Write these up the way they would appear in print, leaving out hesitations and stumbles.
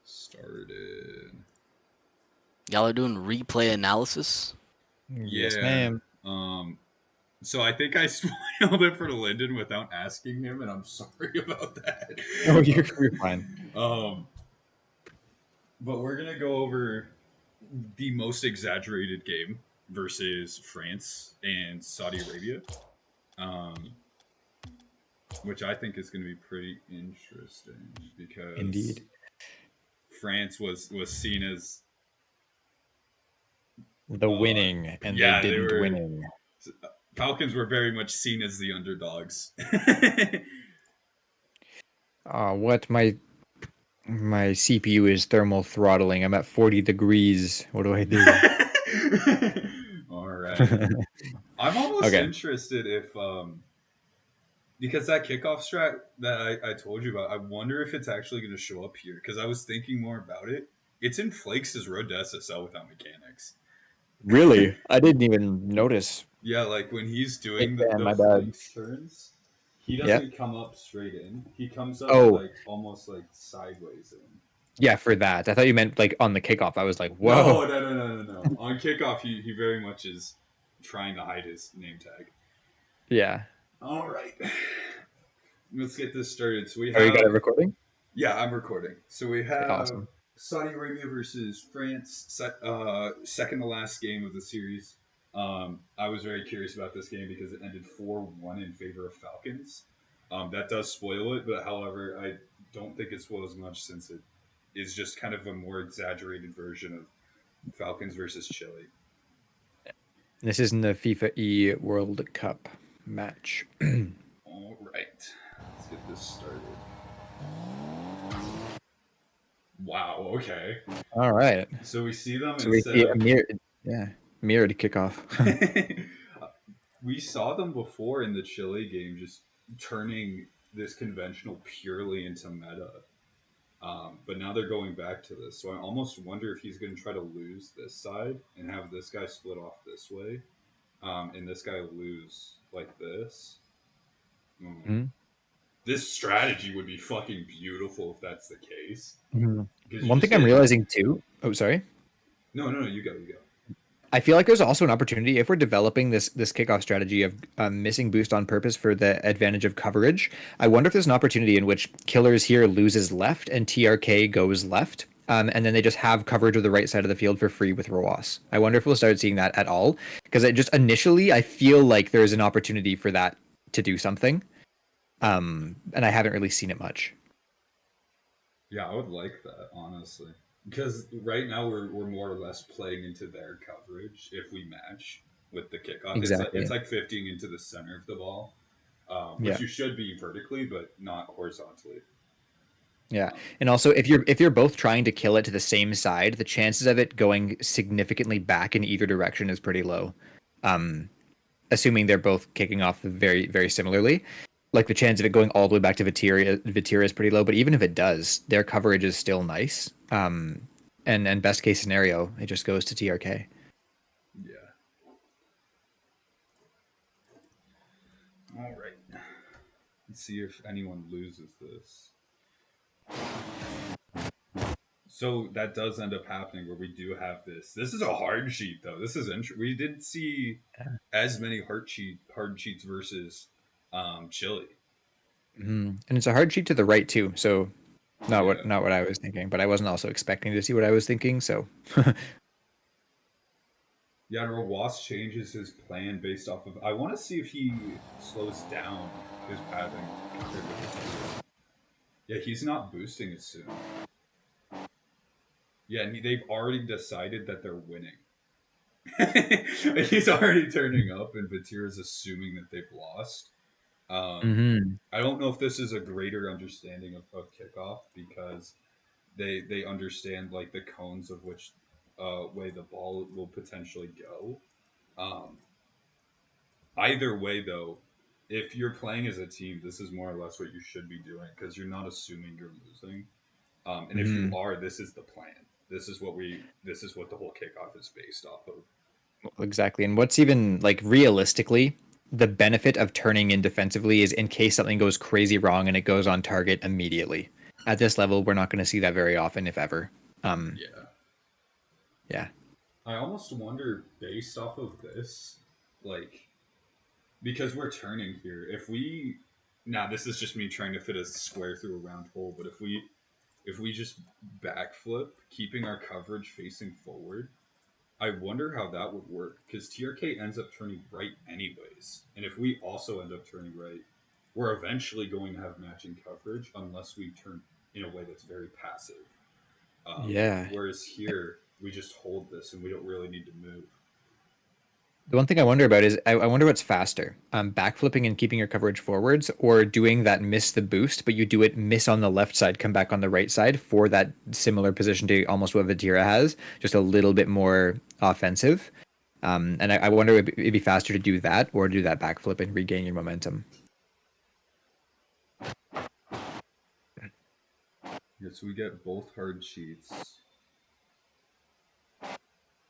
started. Y'all are doing replay analysis? Yes, Yeah. ma'am. So I think I spoiled it for Lyndon without asking him, and I'm sorry about that. Oh, you're fine. But we're gonna go over the most exaggerated game versus France and Saudi Arabia, um, which I think is going to be pretty interesting because Indeed. France was seen as The winning, and they yeah, they didn't were winning. Falcons were very much seen as the underdogs. What my CPU is thermal throttling. I'm at 40 degrees. What do I do? All right, I'm almost Okay. interested if because that kickoff strat that I told you about, I wonder if it's actually going to show up here because I was thinking more about it. It's in Flakes' Road to SSL without mechanics. Really? I didn't even notice. Yeah, like when he's Big doing fan, the my bad. Flakes turns, he Yeah. doesn't come up straight in. He comes up Oh, like almost like sideways in. yeah, for that. I thought you meant like on the kickoff. I was like, No, whoa. no, no, no, no, no. On kickoff, he very much is trying to hide his name tag. Yeah. All right, let's get this started. So we Oh, you got it have recording? yeah, I'm recording. So we Okay, have awesome. Saudi Arabia versus France, second to last game of the series. I was very curious about this game because it ended 4-1 in favor of Falcons. That does spoil it, but however, I don't think it spoils much since it is just kind of a more exaggerated version of Falcons versus Chile. This is in the FIFA World Cup match. All right, let's get this started. Wow. Okay. All right. So we see them So we instead see a of mirrored kickoff. we saw them before in the Chile game, just turning this conventional purely into meta. But now they're going back to this. So I almost wonder if he's going to try to lose this side and have this guy split off this way, and this guy lose like this. Mhm. This strategy would be fucking beautiful if that's the case. Because you One just thing I'm get realizing too. Oh, sorry. no, you go, you go. I feel like there's also an opportunity if we're developing this kickoff strategy of missing boost on purpose for the advantage of coverage. I wonder if there's an opportunity in which Killers here loses left and TRK goes left, and then they just have coverage of the right side of the field for free with Roas. I wonder if we'll start seeing that at all because it just initially I feel like there's an opportunity for that to do something, and I haven't really seen it much. Yeah, I would like that honestly, because right now we're more or less playing into their coverage if we match with the kickoff. It's Exactly. like 50 into the center of the ball, which Yeah. you should be vertically, but not horizontally. Yeah. And also if you're both trying to kill it to the same side, the chances of it going significantly back in either direction is pretty low. Um assuming they're both kicking off very, very similarly. Like the chance of it going all the way back to Vitira is pretty low, but even if it does, their coverage is still nice. And best case scenario, it just goes to TRK. Yeah. All right. Let's see if anyone loses this. So that does end up happening where we do have this. This is a hard sheet though. This is we didn't see as many hard cheats versus Chile. And it's a hard sheet to the right too, so not Yeah. what I was thinking, but I wasn't also expecting to see what I was thinking, so Yeah, Rowas changes his plan based off of. I want to see if he slows down his pathing compared with his other. Yeah, he's not boosting it soon. Yeah, and they've already decided that they're winning. He's already turning up, and Vatira's assuming that they've lost. I don't know if this is a greater understanding of kickoff because they understand like the cones of which way the ball will potentially go. Um, Either way, though, if you're playing as a team, this is more or less what you should be doing because you're not assuming you're losing. And if you are, this is the plan. This is what we. This is what the whole kickoff is based off of. Exactly. And what's even like realistically, the benefit of turning in defensively is in case something goes crazy wrong and it goes on target immediately. At this level, we're not going to see that very often, if ever. Yeah. Yeah. I almost wonder, based off of this, like, because we're turning here, if we now this is just me trying to fit a square through a round hole, but if we just backflip, keeping our coverage facing forward, I wonder how that would work because TRK ends up turning right anyways, and if we also end up turning right, we're eventually going to have matching coverage unless we turn in a way that's very passive. Yeah. Whereas here we just hold this and we don't really need to move. The one thing I wonder about is I wonder what's faster, backflipping and keeping your coverage forwards, or doing that miss the boost, but you do it miss on the left side, come back on the right side for that similar position to almost what Vatira has, just a little bit more offensive. And I wonder if it'd be faster to do that or do that backflip and regain your momentum. Yeah, so we get both hard cheats.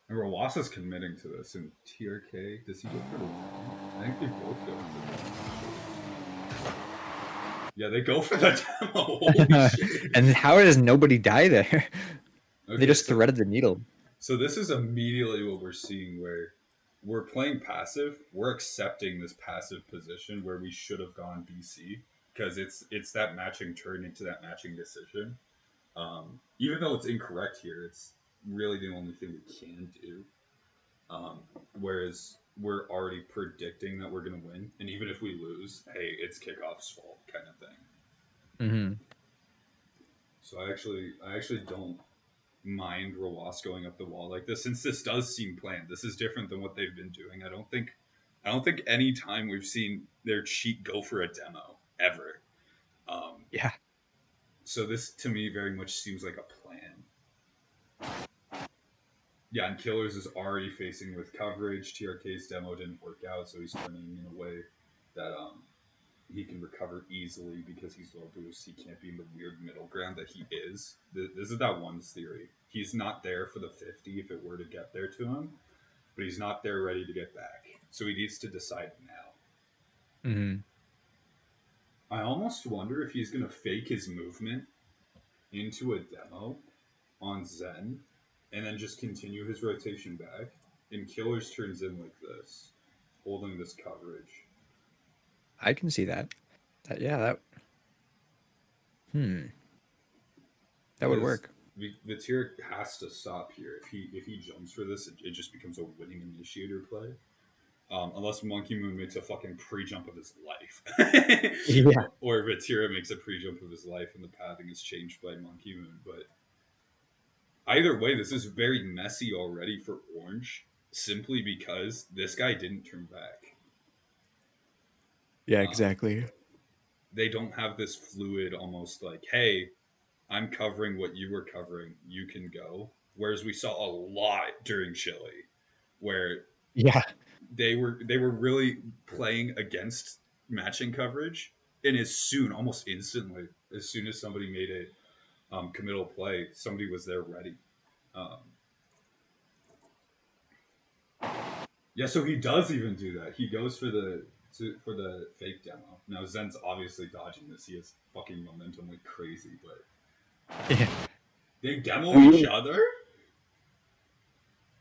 And Rawasa's committing to this, and TRK, does he go for the one? I think they both go for the one, actually. Yeah, they go for the demo. Holy shit. And how does nobody die there? They Okay, just so threaded the needle. so this is immediately what we're seeing where we're playing passive. We're accepting this passive position where we should have gone BC because it's that matching turn into that matching decision. Even though it's incorrect here, it's really the only thing we can do. Um, Whereas we're already predicting that we're going to win, and even if we lose, hey, it's kickoff's fault, kind of thing. Mm-hmm. So I actually don't mind Rawas going up the wall like this, since this does seem planned. This is different than what they've been doing. I don't think any time we've seen their cheat go for a demo ever. Um, Yeah. so this to me very much seems like a plan. Yeah, and Killers is already facing with coverage. TRK's demo didn't work out, so he's turning in a way that he can recover easily because he's low boost. He can't be in the weird middle ground that he is. This is that one's theory. He's not there for the 50 if it were to get there to him, but he's not there ready to get back. So he needs to decide now. Mm-hmm. I almost wonder if he's going to fake his movement into a demo on Zen and then just continue his rotation back. And Killers turns in like this, holding this coverage. I can see that. Yeah, that would Because work. Vitir has to stop here. If he jumps for this, it just becomes a winning initiator play. Unless Monkey Moon makes a fucking pre-jump of his life, Yeah. or Vatira makes a pre-jump of his life and the pathing is changed by Monkey Moon. But either way, this is very messy already for Orange, simply because this guy didn't turn back. Yeah, Um, exactly. they don't have this fluid, almost like, hey, I'm covering what you were covering, you can go. Whereas we saw a lot during Chile, where Yeah. they were really playing against matching coverage, and almost instantly, as soon as somebody made a committal play, somebody was there ready. Um, yeah, so he does even do that. He goes for the fake demo. Now Zen's obviously dodging this. He has fucking momentum like crazy, but Yeah. they demo each We other.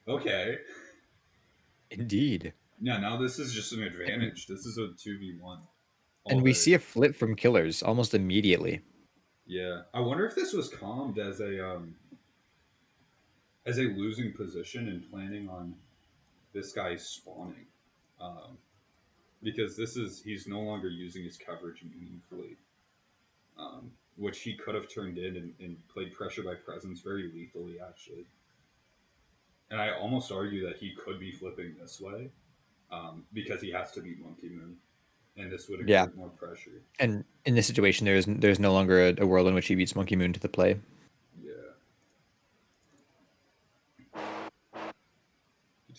Okay. Indeed. Yeah, now this is just an And, advantage. This is a 2v1 and all we day. see a flip from Killers almost immediately. Yeah. I wonder if this was calmed as a losing position and planning on this guy spawning. Um, because he's no longer using his coverage meaningfully. Which he could have turned in and played pressure by presence very lethally actually. And I almost argue that he could be flipping this way, because he has to beat Monkey Moon, and this would Yeah. exert more pressure. And in this situation, there's no longer a world in which he beats Monkey Moon to the play. Yeah.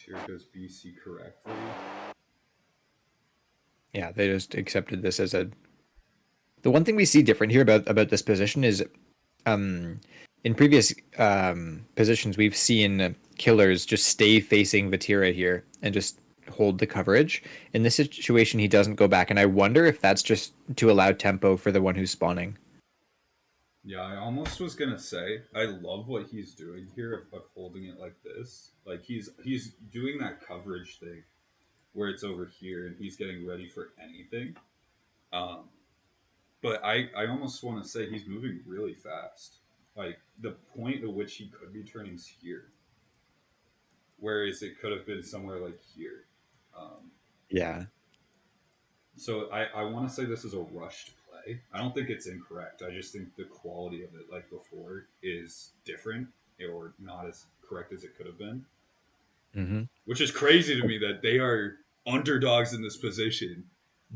Here goes BC correctly. Yeah, they just accepted this as a. The one thing we see different here about this position is, um, in previous positions we've seen Killers just stay facing Vatira here and just hold the coverage. In this situation, he doesn't go back, and I wonder if that's just to allow tempo for the one who's spawning. Yeah, I almost was gonna say I love what he's doing here of holding it like this. Like he's doing that coverage thing where it's over here and he's getting ready for anything. Um, but I almost want to say he's moving really fast. Like the point at which he could be turning's here, whereas it could have been somewhere like here. Um, Yeah. so I want to say this is a rushed play. I don't think it's incorrect. I just think the quality of it, like before, is different or not as correct as it could have been. Hmm. Which is crazy to me that they are underdogs in this position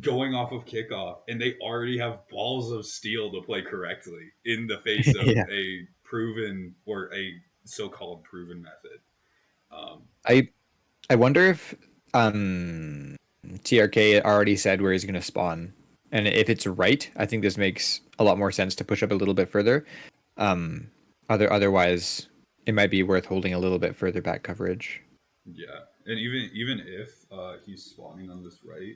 going off of kickoff and they already have balls of steel to play correctly in the face of Yeah. a proven or a so-called proven method. Um, I I wonder if TRK already said where he's going to spawn. And if it's right, I think this makes a lot more sense to push up a little bit further. Um, otherwise, it might be worth holding a little bit further back coverage. yeah, and even if he's spawning on this right,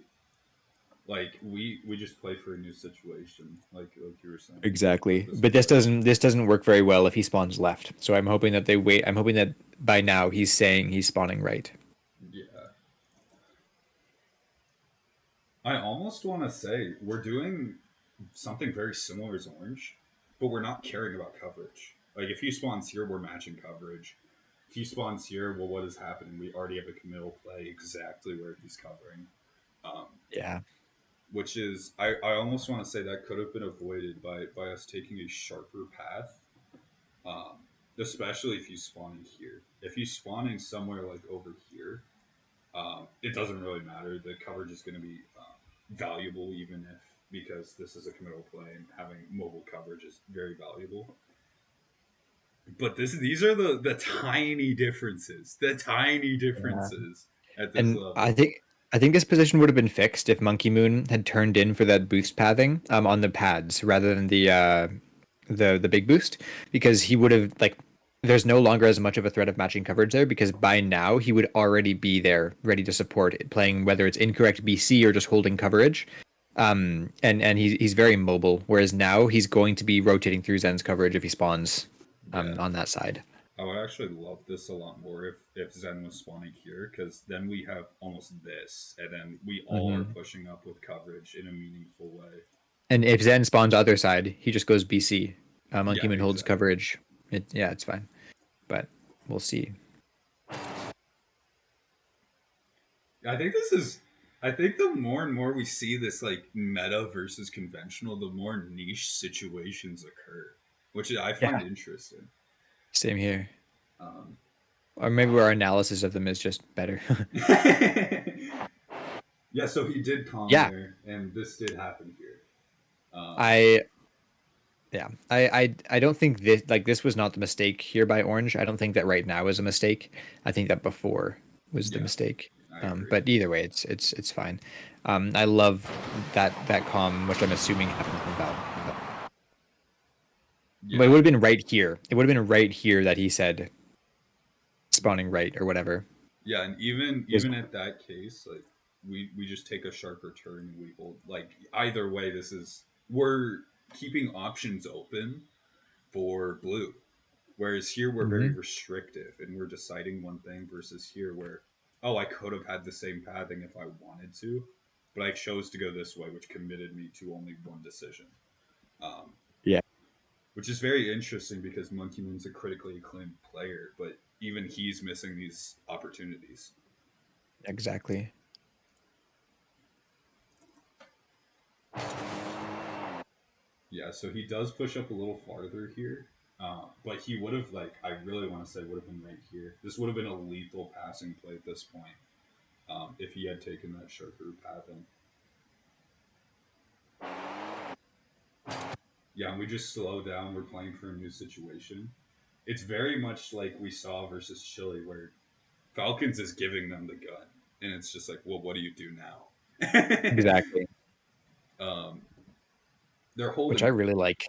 like we just play for a new situation, like you were saying with Exactly. this But play. this doesn't work very well if he spawns left. So I'm hoping that they wait. I'm hoping that by now he's saying he's spawning right. Yeah, I almost want to say we're doing something very similar as Orange, but we're not caring about coverage. Like if he spawns here, we're matching coverage. If he spawns here, well, what is happening? We already have a committal play exactly where he's covering, um, Yeah. which is I almost want to say that could have been avoided by us taking a sharper path, um, especially if he's spawning here. If he's spawning somewhere like over here, it doesn't really matter. The coverage is going to be valuable, even if because this is a committal play and having mobile coverage is very valuable. But these are the tiny differences, the tiny Yeah. differences at this And level. I think this position would have been fixed if Monkey Moon had turned in for that boost pathing on the pads rather than the big boost, because he would have like there's no longer as much of a threat of matching coverage there, because by now he would already be there ready to support it, playing whether it's incorrect BC or just holding coverage. And he's very mobile, whereas now he's going to be rotating through Zen's coverage if he spawns Yeah, on that side. I would actually love this a lot more if Zen was spawning here, because then we have almost this, and then we all are Hmm. pushing up with coverage in a meaningful way. And if Zen spawns other side, he just goes BC. Monkey Yeah, Moon holds exactly. coverage. Yeah, it's fine, but we'll see. I think this is. I think the more and more we see this like meta versus conventional, the more niche situations occur, which I find Yeah, interesting. same here. Um, Or maybe our analysis of them is just better. yeah, so he did calm Yeah, there, and this did happen here. Um, I yeah, I don't think this was not the mistake here by Orange. I don't think that right now is a mistake. I think that before was the yeah, mistake. I agree. But either way, it's fine. I love that calm, which I'm assuming happened from Val. But it Yeah, would have been right here. It would have been right here that he said spawning right or whatever. yeah, and even Because even at that case, like we just take a sharper turn and we hold. Like either way, this is we're keeping options open for blue. Whereas here we're very Mhm. restrictive and we're deciding one thing versus here where, oh, I could have had the same pathing if I wanted to, but I chose to go this way, which committed me to only one decision. Um, Yeah, which is very interesting because Monkey Moon's a critically acclaimed player, but even he's missing these opportunities. exactly. Yeah, so he does push up a little farther here, but he would have like I really want to say would have been right here. This would have been a lethal passing play at this point if he had taken that sharper pathing. Yeah, and we just slow down. We're playing for a new situation. It's very much like we saw versus Chile, where Falcons is giving them the gun, and it's just like, well, what do you do now? Exactly. um, they're Which I holding. really like.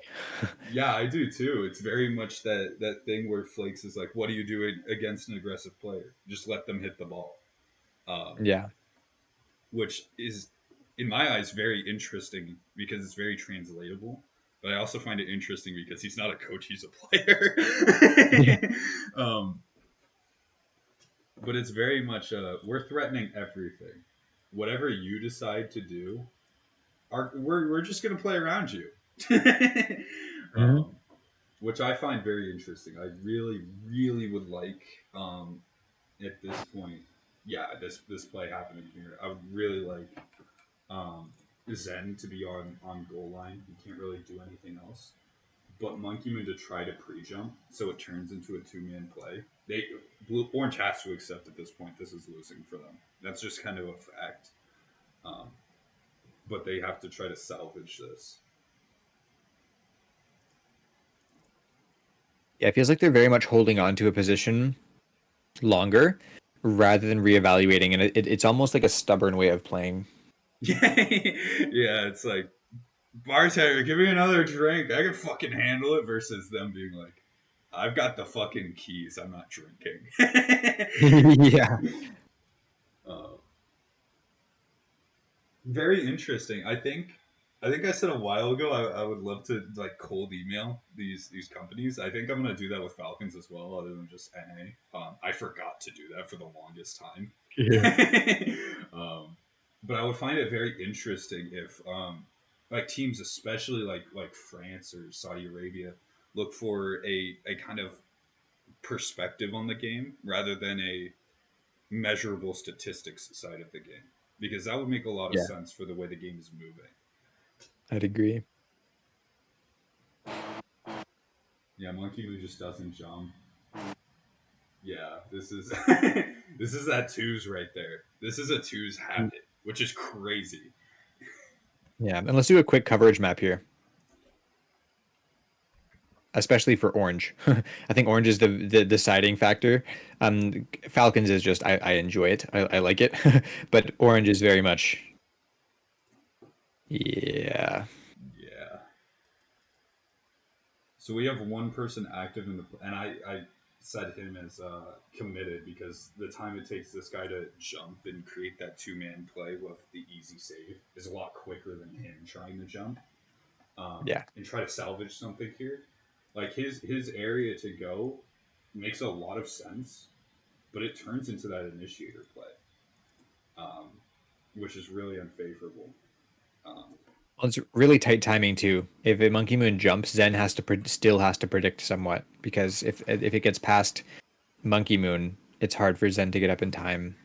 Yeah, I do too. It's very much that thing where Flakes is like, what do you do against an aggressive player? Just let them hit the ball, um, Yeah. which is, in my eyes, very interesting because it's very translatable. But I also find it interesting because he's not a coach; he's a player. um, but it's very much we're threatening everything. Whatever you decide to do, we're just going to play around you. Mhm. um, which I find very interesting. I really, really would like at this point, yeah, this play happening here. I would really like um, Zen to be on goal line. He can't really do anything else. But Monkey Moon to try to pre-jump, so it turns into a two-man play. Orange has to accept at this point this is losing for them. That's just kind of a fact. Um, but they have to try to salvage this. Yeah, it feels like they're very much holding on to a position longer rather than reevaluating, and it's almost like a stubborn way of playing. Yeah, it's like bartender, give me another drink. I can fucking handle it. Versus them being like, I've got the fucking keys. I'm not drinking. Yeah. uh, Very interesting. I think I said a while ago I would love to like cold email these companies. I think I'm gonna do that with Falcons as well, other than just NA. I forgot to do that for the longest time. Yeah. But I would find it very interesting if like teams, especially like France or Saudi Arabia, look for a kind of perspective on the game rather than a measurable statistics side of the game, because that would make a lot of Yeah, sense for the way the game is moving. I'd agree. Yeah, Monkey Moo just doesn't jump. Yeah, this is this is that twos right there. This is a twos habit, which is crazy. Yeah, and let's do a quick coverage map here, especially for orange. I think orange is the deciding factor. Falcons is just I enjoy it. I like it, but orange is very much yeah. Yeah. So we have one person active in the, and I set him as committed because the time it takes this guy to jump and create that two-man play with the easy save is a lot quicker than him trying to jump Yeah. and try to salvage something here. Like his area to go makes a lot of sense, but it turns into that initiator play, um, which is really unfavorable. Um, Well, it's really tight timing too. If a monkey moon jumps, Zen has to still has to predict somewhat because if it gets past monkey moon, it's hard for Zen to get up in time.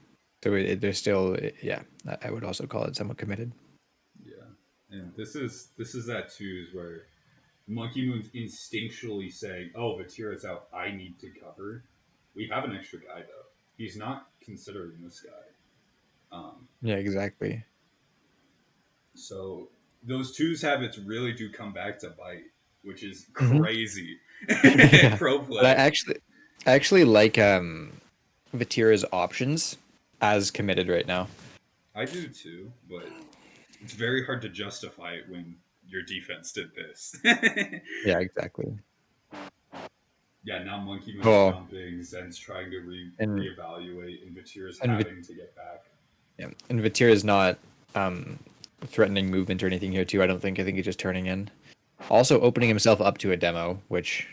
So there's still yeah. I would also call it somewhat committed. yeah, and this is that twos where Monkey Moon's instinctually saying, "Oh, Vatira's out. I need to cover." We have an extra guy though. He's not considering this guy. Um, Yeah, exactly. so those twos habits really do come back to bite, which is Hmm. crazy. Yeah, Pro but play. I actually like Vatira's options as committed right now. I do too, but it's very hard to justify it when your defense did this. Yeah, exactly. Yeah, now Monkey Moon's Oh, jumping, Zen's trying to and reevaluate, and Vatira's and having to get back. yeah, and Vatira is not um threatening movement or anything here too. I don't think. I think he's just turning in. Also opening himself up to a demo, which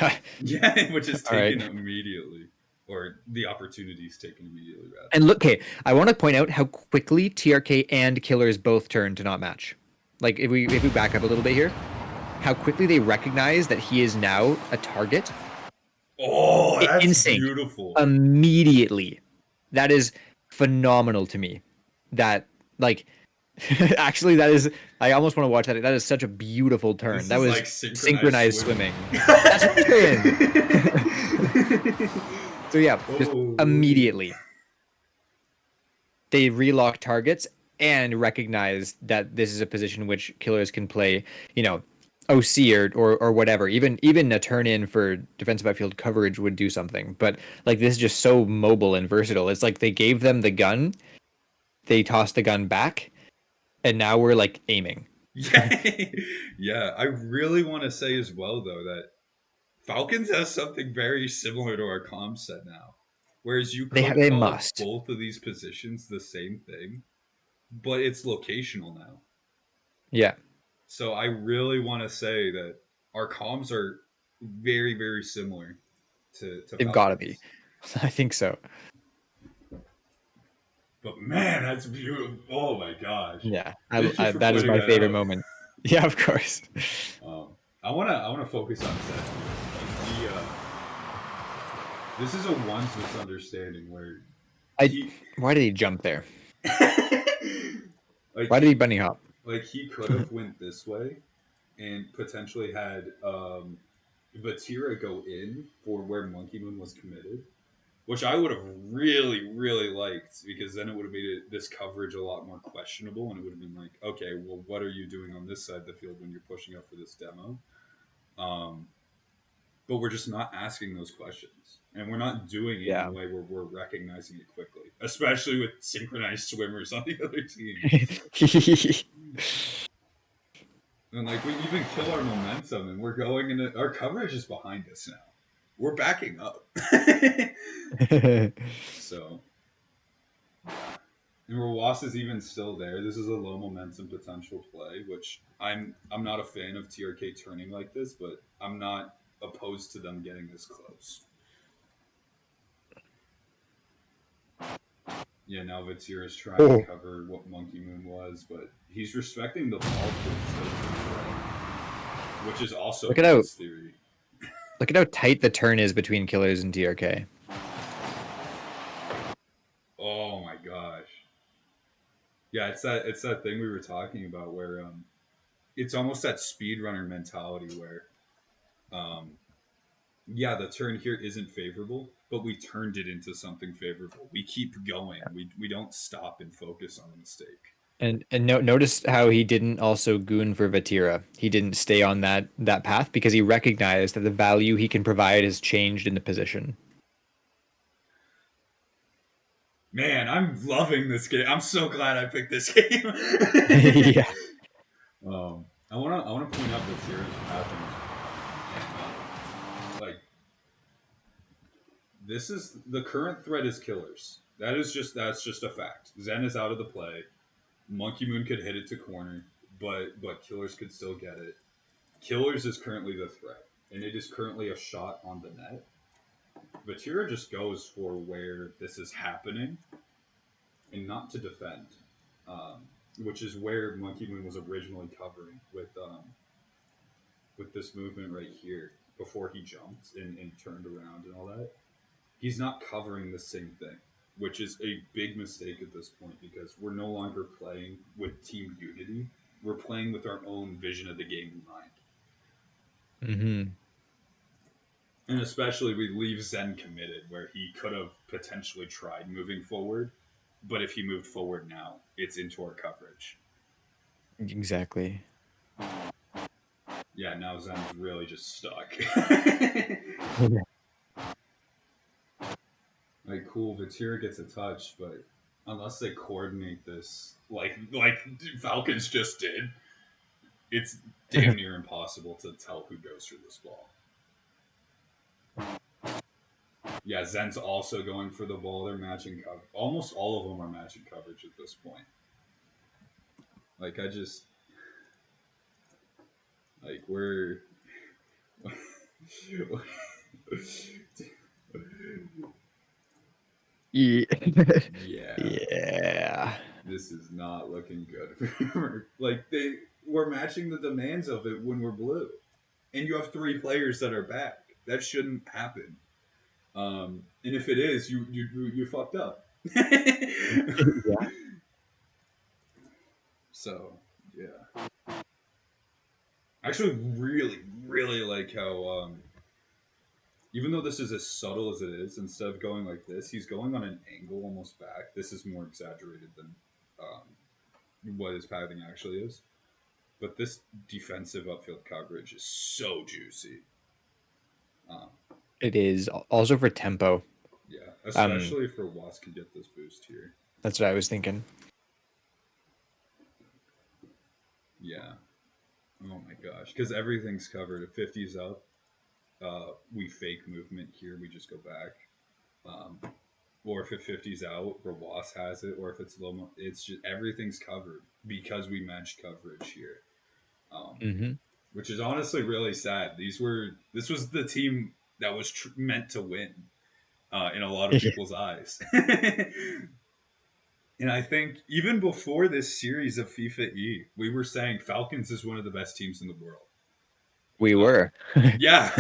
all Yeah, which is right. taken immediately, or the opportunity is taken immediately, rather. And look, okay, I want to point out how quickly TRK and Killers both turn to not match. Like if we back up a little bit here, how quickly they recognize that he is now a target Oh, in that's sync beautiful. immediately. That is phenomenal to me. That like actually that is I almost want to watch that. That is such a beautiful turn. This That is was like synchronized synchronized swimming. swimming. That's what I'm saying. So yeah, just Holy. immediately they relock targets and recognize that this is a position which killers can play, you know, OC or whatever. Even a turn in for defensive outfield coverage would do something. But like this is just so mobile and versatile. It's like they gave them the gun, they tossed the gun back, and now we're like aiming. Yeah, yeah. I really want to say as well, though, that Falcons has something very similar to our comp set now. Whereas you could They call must. both of these positions the same thing, but it's locational now. Yeah. So I really want to say that our comms are very, very similar to They've got to be. Falcons. I think so. But man, that's beautiful. Oh my gosh. Yeah, Thank you for that is pointing my that favorite out. moment. Yeah, of course. I wanna focus on Zed. This is a one's misunderstanding where I he Why did he jump there? like Why did he bunny hop? he could have went this way and potentially had Vatira go in for where Monkey Moon was committed, which I would have really, really liked because then it would have made this coverage a lot more questionable, and it would have been like, okay, well, what are you doing on this side of the field when you're pushing up for this demo? Um, but we're just not asking those questions, and we're not doing it in a Yeah. way where we're recognizing it quickly, especially with synchronized swimmers on the other team. And like we even kill our momentum, and we're going into our coverage is behind us now. We're backing up. So, and Rawas is even still there. This is a low momentum potential play, which I'm not a fan of TRK turning like this, but I'm not opposed to them getting this close. Yeah, now Vizier is trying to Oh, cover what Monkey Moon was, but he's respecting the ball pool, which is also look at how Ben's theory. tight the turn is between Killers and TRK. Oh my gosh. Yeah, it's that thing we were talking about where it's almost that speedrunner mentality where um yeah, the turn here isn't favorable, but we turned it into something favorable. We keep going. We don't stop and focus on a mistake. And notice how he didn't also goon for Vatira. He didn't stay on that path because he recognized that the value he can provide has changed in the position. Man, I'm loving this game. I'm so glad I picked this game. Yeah. I wanna point out that Zera's pathing, like this is the current threat is killers. That's just a fact. Zen is out of the play. Monkey Moon could hit it to corner, but killers could still get it. Killers is currently the threat, and it is currently a shot on the net. Vatira just goes for where this is happening and not to defend, um, which is where Monkey Moon was originally covering with this movement right here before he jumped and turned around and all that. He's not covering the same thing, which is a big mistake at this point because we're no longer playing with team unity. We're playing with our own vision of the game in mind. Hmm. And especially we leave Zen committed where he could have potentially tried moving forward, but if he moved forward now, it's into our coverage. Exactly. Yeah, now Zen's really just stuck. Like, cool, Vatira gets a touch, but unless they coordinate this, like Falcons just did, it's damn near impossible to tell who goes for this ball. Yeah, Zen's also going for the ball. They're matching cover. Almost all of them are matching coverage at this point. Like, I just like we're Yeah. yeah, Yeah. this is not looking good. Like we're matching the demands of it when we're blue, and you have three players that are back. That shouldn't happen. And if it is, you fucked up. Yeah. So yeah, I actually really really like how even though this is as subtle as it is, instead of going like this, he's going on an angle almost back. This is more exaggerated than what his pathing actually is. But this defensive upfield coverage is so juicy. Um, It is also for tempo. yeah, Um, especially if Rowas can get this boost here. that's what I was thinking. Yeah. Oh my gosh, because everything's covered. If 50's up, we fake movement here. We just go back. Um, or if it 50's out, Rawas has it. Or if it's low, it's just everything's covered because we matched coverage here. which is honestly really sad. This was the team that was meant to win in a lot of people's eyes. And I think even before this series of FIFAe, we were saying Falcons is one of the best teams in the world. We were. Yeah.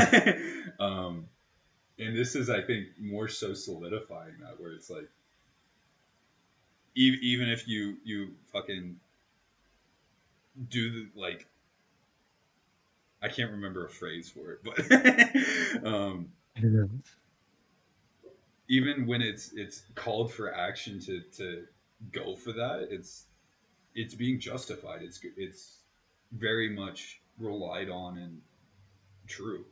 And this is, I think, more so solidifying that, where it's like, even if you fucking do the, like, I can't remember a phrase for it, but even when it's called for action to go for that, it's being justified. It's very much relied on and true.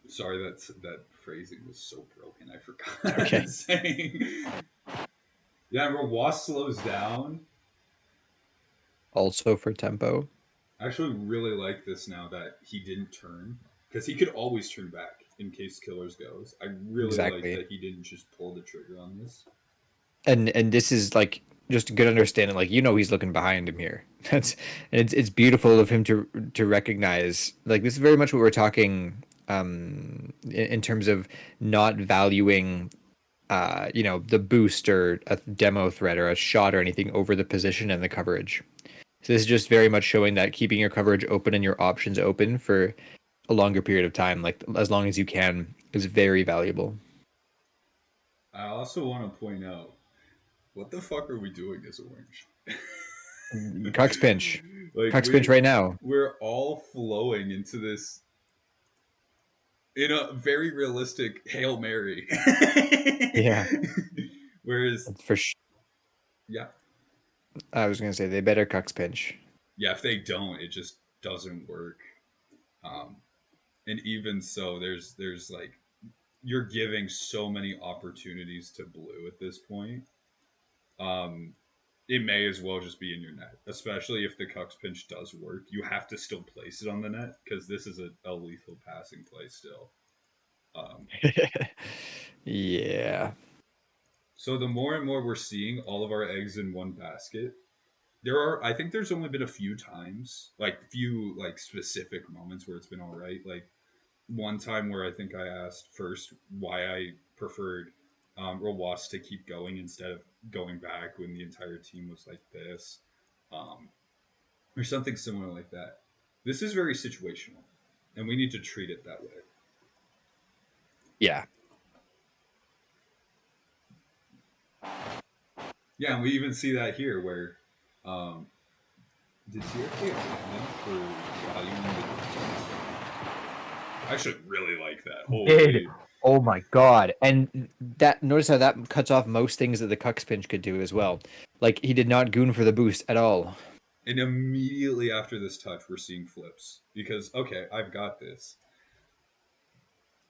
Sorry, that phrasing was so broken. I forgot Okay. saying. Yeah, remember Wasp slows down. Also for tempo. I actually really like this now that he didn't turn, because he could always turn back in case Killers goes. I really like Exactly. that he didn't just pull the trigger on this. And this is like just a good understanding. Like, he's looking behind him here. It's beautiful of him to recognize. Like, this is very much what we're talking in terms of not valuing the boost or a demo threat or a shot or anything over the position and the coverage. So this is just very much showing that keeping your coverage open and your options open for a longer period of time, like as long as you can, is very valuable. I also want to point out, what the fuck are we doing as Orange? Cuck's pinch. Like, Cuck's pinch right now. we're all flowing into this in a very realistic Hail Mary. Yeah. Whereas, For sure. yeah, I was gonna say they better Cuck's pinch. yeah, if they don't, it just doesn't work. Um, and even so, there's like, you're giving so many opportunities to blue at this point. Um, it may as well just be in your net, especially if the Cuck's pinch does work. You have to still place it on the net, because this is a lethal passing play still. Um, Yeah. so the more and more we're seeing all of our eggs in one basket, I think there's only been a few times, like few like specific moments where it's been all right. Like one time where I think I asked first why I preferred Rowas to keep going instead of going back when the entire team was like this, um, or something similar like that. This is very situational, and we need to treat it that way. Yeah. Yeah, and we even see that here where um, did TRK abandon for valuing the defense? I actually really like that. Did. Holy. Oh my god. And notice how that cuts off most things that the Cuck's pinch could do as well. Like, he did not goon for the boost at all. And immediately after this touch, we're seeing flips because, okay, I've got this.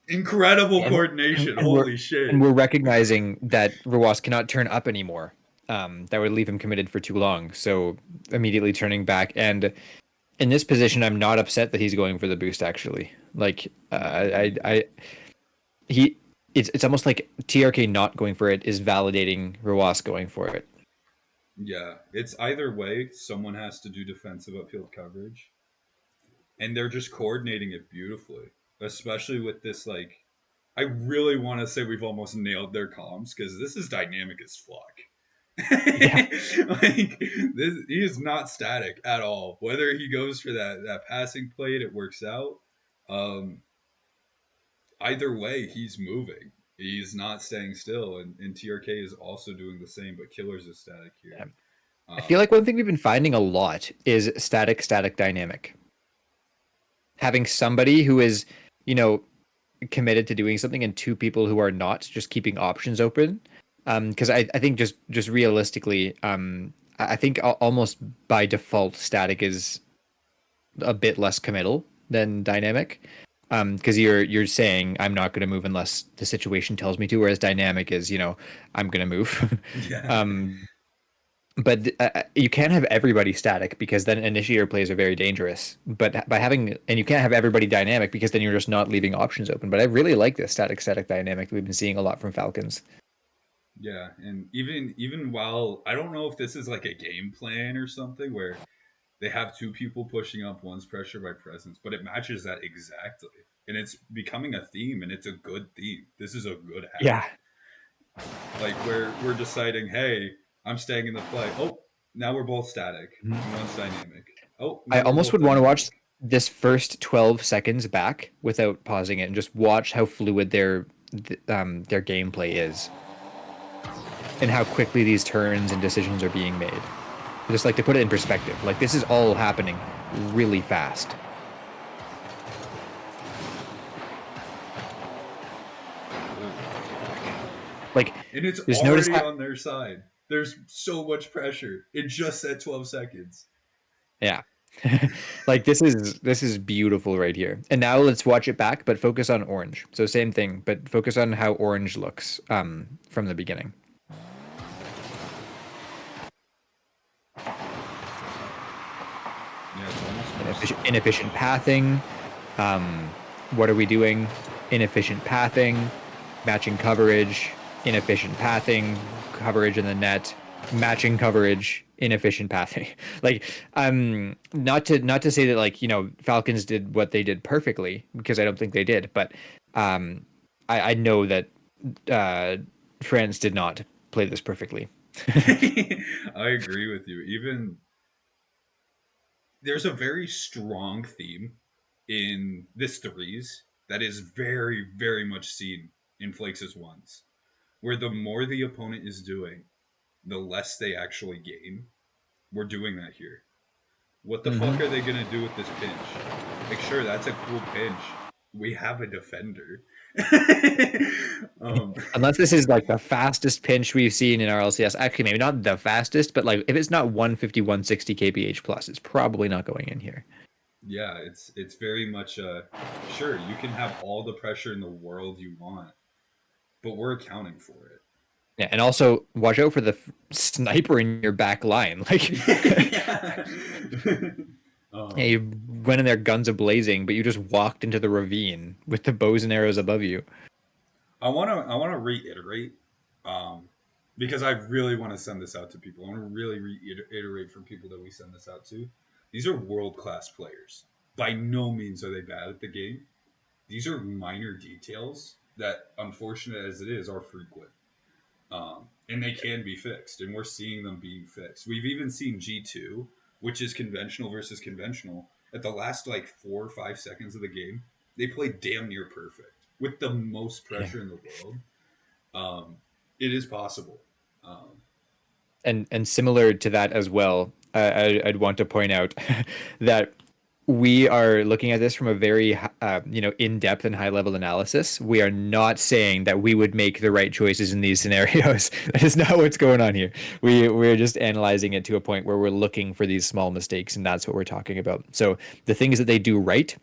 Incredible And, coordination. and we're Holy shit. and we're recognizing that Rawas cannot turn up anymore. That would leave him committed for too long. So immediately turning back. And in this position, I'm not upset that he's going for the boost. Actually, like he, it's almost like TRK not going for it is validating Rawas going for it. Yeah, it's either way. Someone has to do defensive upfield coverage, and they're just coordinating it beautifully. Especially with this, like, I really want to say we've almost nailed their comms because this is dynamic as fuck. Yeah. Like this, he is not static at all. Whether he goes for that passing play, it works out. Um, Either way, he's moving. He's not staying still, and TRK is also doing the same. But Killer's is static Yeah. here. I feel Um, like one thing we've been finding a lot is static dynamic. Having somebody who is, you know, committed to doing something and two people who are not, just keeping options open. Because I think just realistically, I think almost by default, static is a bit less committal than dynamic. Because you're saying I'm not going to move unless the situation tells me to, whereas dynamic is, I'm going to move. yeah, um, but you can't have everybody static because then initiator plays are very dangerous. But by having, and you can't have everybody dynamic because then you're just not leaving options open. But I really like this static dynamic that we've been seeing a lot from Falcons. yeah, and even while I don't know if this is like a game plan or something where They have two people pushing up, one's pressure by presence, but it matches that exactly. And it's becoming a theme, and it's a good theme. This is a good Yeah. hack. Like we're deciding, hey, I'm staying in the play. Oh, now we're both static. And one's dynamic. Oh, I now we're almost both would want to dynamic. watch this first 12 seconds back without pausing it and just watch how fluid their gameplay is and how quickly these turns and decisions are being made. Just like to put it in perspective, like this is all happening really fast. Like, And it's just notice already how, on their side. There's so much pressure in just that 12 seconds. yeah. Like this is beautiful right here. And now let's watch it back, but focus on orange. So same thing, but focus on how orange looks from the beginning. Yeah, it's almost Inefficient pathing. What are we doing? Inefficient pathing, matching coverage, inefficient pathing, coverage in the net, matching coverage, inefficient pathing. Like, not to say that like, Falcons did what they did perfectly, because I don't think they did, but I know that France did not play this perfectly. I agree with you. Even there's a very strong theme in this threes that is very, very much seen in Flakes' ones, where the more the opponent is doing, the less they actually gain. We're doing that here. What the fuck are they gonna do with this pinch? Like, sure, that's a cool pinch. We have a defender. um, Unless this is like the fastest pinch we've seen in RLCS. Actually, maybe not the fastest, but like if it's not 150, 160 kph plus, it's probably not going in here. yeah, it's very much sure, you can have all the pressure in the world you want, but we're accounting for it. Yeah, and also watch out for the sniper in your back line. Like, Yeah. yeah, you went in there guns a blazing, but you just walked into the ravine with the bows and arrows above you. I wanna reiterate, um, because I really want to send this out to people. I want to really reiterate for people that we send this out to. These are world class players. By no means are they bad at the game. These are minor details that, unfortunate as it is, are frequent. And they can be fixed, and we're seeing them being fixed. We've even seen G2, which is conventional versus conventional, at the last like 4 or 5 seconds of the game, they played damn near perfect with the most Yeah. pressure in the world. It is possible. Um, And similar to that as well, I'd want to point out that we are looking at this from a very in-depth and high-level analysis. We are not saying that we would make the right choices in these scenarios. That is not what's going on here. We're just analyzing it to a point where we're looking for these small mistakes, and that's what we're talking about. So the things that they do right,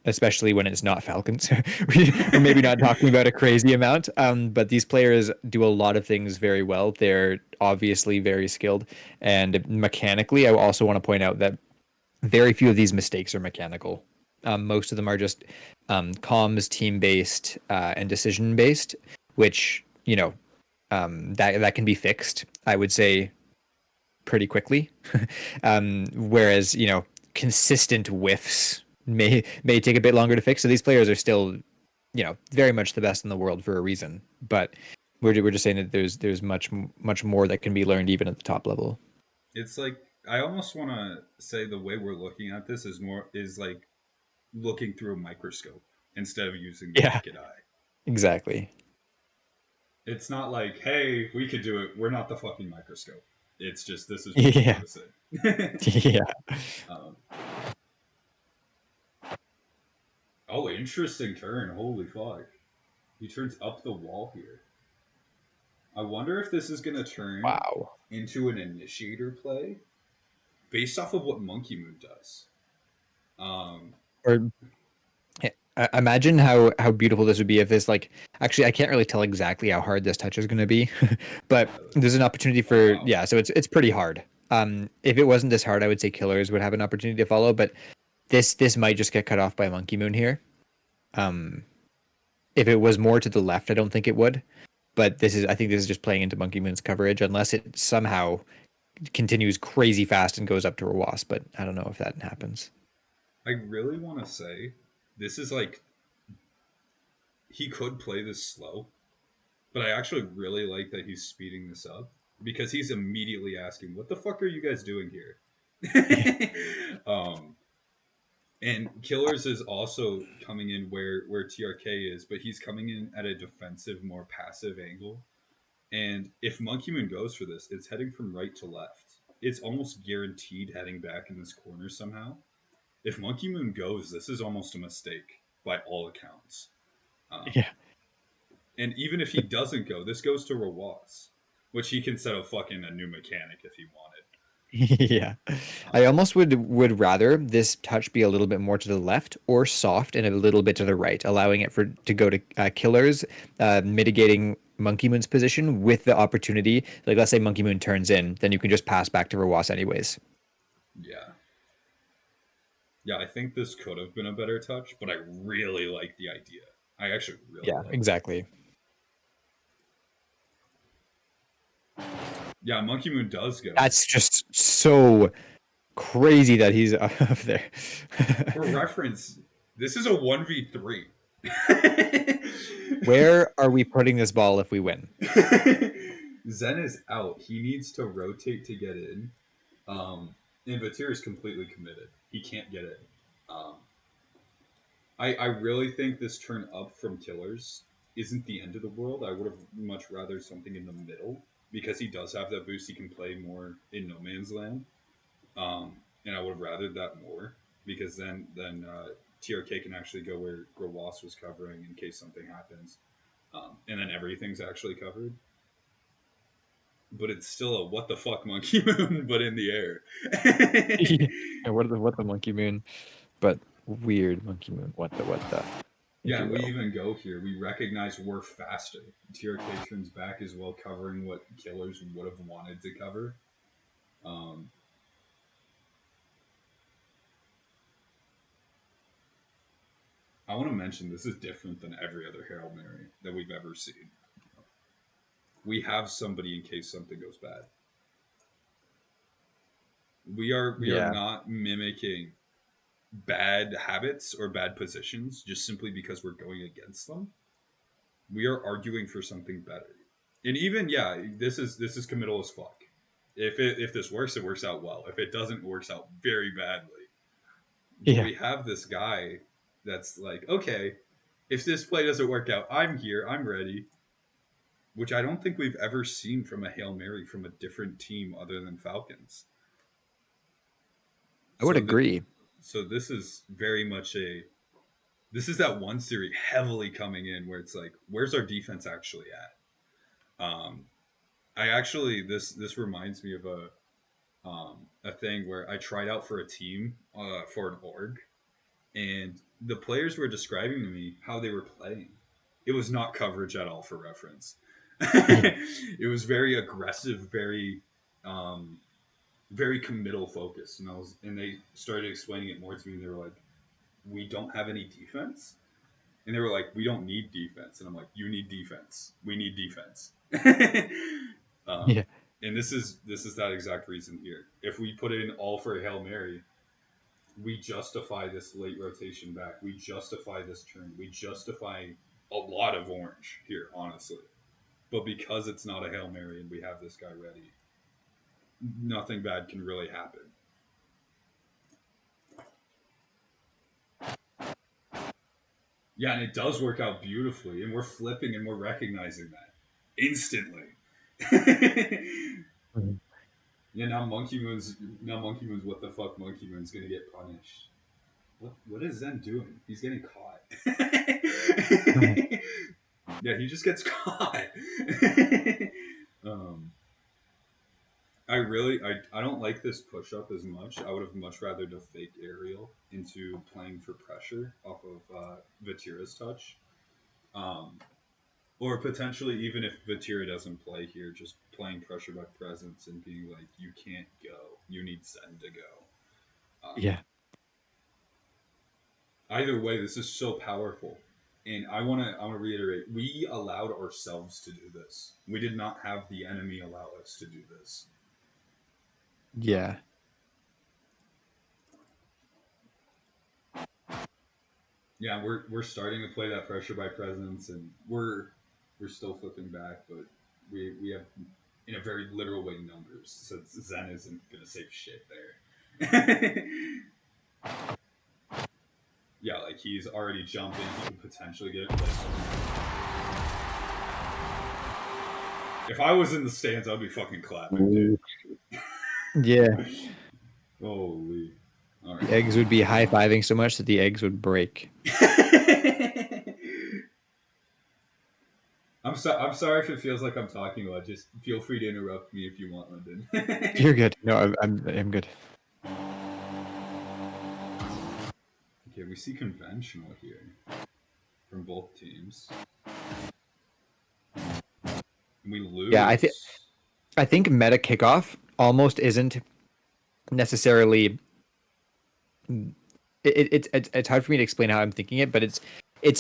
especially when it's not Falcons, we're maybe not talking about a crazy amount, but these players do a lot of things very well. They're obviously very skilled, and mechanically, I also want to point out that very few of these mistakes are mechanical. Most of them are just comms, team based, and decision based, which that can be fixed, I would say, pretty quickly. Whereas consistent whiffs may take a bit longer to fix. So these players are still very much the best in the world for a reason. But we're just saying that there's much more that can be learned even at the top level. it's like I almost want to say the way we're looking at this is like looking through a microscope instead of using the Yeah, naked eye. exactly. It's not like, hey, we could do it. We're not the fucking microscope. It's just this is what we're Yeah, noticing. yeah. um, oh, interesting turn. Holy fuck. He turns up the wall here. I wonder if this is going to turn Wow. into an initiator play based off of what Monkey Moon does. Um, Or imagine how beautiful this would be if this like actually I can't really tell exactly how hard this touch is going to be, but there's an opportunity oh, for wow. yeah. So it's pretty hard. If it wasn't this hard, I would say Killers would have an opportunity to follow, but this might just get cut off by Monkey Moon here. Um, if it was more to the left, I don't think it would. But I think this is just playing into Monkey Moon's coverage, unless it somehow continues crazy fast and goes up to Rawas, but I don't know if that happens. I really want to say this is like he could play this slow, but I actually really like that he's speeding this up because he's immediately asking, "What the fuck are you guys doing here?" um, and Killers is also coming in where TRK is, but he's coming in at a defensive, more passive angle. And if Monkey Moon goes for this, it's heading from right to left. It's almost guaranteed heading back in this corner somehow. If Monkey Moon goes, this is almost a mistake by all accounts. Um, Yeah. and even if he doesn't go, this goes to Rawas, which he can set up fucking a new mechanic if he wanted. Yeah. I almost would rather this touch be a little bit more to the left or soft and a little bit to the right, allowing it for to go to Killers, mitigating Monkey Moon's position with the opportunity. Like let's say Monkey Moon turns in, then you can just pass back to Rawas anyways. Yeah. Yeah, I think this could have been a better touch, but I really like the idea. I actually really Yeah, like it. exactly. Yeah, Monkey Moon does go. That's just so crazy that he's up there. For reference, this is a 1v3. Where are we putting this ball if we win? Zen is out. He needs to rotate to get in. And Batir is completely committed. He can't get in. Um, I really think this turn up from Killers isn't the end of the world. I would have much rather something in the middle because he does have that boost. He can play more in No Man's Land. And I would have rathered that more because then TRK can actually go where Grawas was covering in case something happens, and then everything's actually covered. But it's still a what the fuck Monkey Moon, but in the air. Yeah, what the Monkey Moon, but weird Monkey Moon. What the, if Yeah, you and we will. even go here. We recognize we're faster. TRK turns back as well, covering what Killers would have wanted to cover. Um, I want to mention this is different than every other Hail Mary that we've ever seen. We have somebody in case something goes bad. We are Yeah. not mimicking bad habits or bad positions just simply because we're going against them. We are arguing for something better. And even yeah, this is committal as fuck. If this works, it works out well. If it doesn't, it works out very badly. But Yeah. we have this guy that's like, okay, if this play doesn't work out, I'm here, I'm ready. Which I don't think we've ever seen from a Hail Mary from a different team other than Falcons. I would So that agree. so this is very much a this is that one series heavily coming in where it's like, where's our defense actually at? I actually this reminds me of a thing where I tried out for a team for an org, and the players were describing to me how they were playing. It was not coverage at all for reference. Yeah. It was very aggressive, um, very committal focused, and they started explaining it more to me. And they were like, "We don't have any defense." And they were like, "We don't need defense," and I'm like, "You need defense. We need defense." um, Yeah. and this is that exact reason here. If we put in all for a Hail Mary, we justify this late rotation back. We justify this turn. We justify a lot of orange here, honestly. But because it's not a Hail Mary and we have this guy ready, nothing bad can really happen. Yeah, and it does work out beautifully, and we're flipping and we're recognizing that instantly. Mhm. Yeah, now Monkey Moon's what the fuck Monkey Moon's gonna get punished. What is Zen doing? He's getting caught. Yeah, he just gets caught. um, I don't like this push up as much. I would have much rather the fake aerial into playing for pressure off of Vatira's touch. Um, or potentially even if Vatira doesn't play here, just playing pressure by presence and being like, you can't go. You need Zen to go. Yeah. Either way, this is so powerful. And I wanna reiterate, we allowed ourselves to do this. We did not have the enemy allow us to do this. Yeah. Yeah, we're starting to play that pressure by presence, and we're still flipping back, but we have in a very literal way numbers. So Zen isn't gonna save shit there. Yeah, like he's already jumping. He could potentially get like. If I was in the stands, I'd be fucking clapping, dude. Yeah. Holy. All The eggs would be high-fiving so much that the eggs would break. I'm sorry if it feels like I'm talking a lot. Just feel free to interrupt me if you want, London. You're good. No, I'm good. Okay, we see conventional here from both teams. We Yeah, lose. I think meta kickoff almost isn't necessarily it's hard for me to explain how I'm thinking it, but it's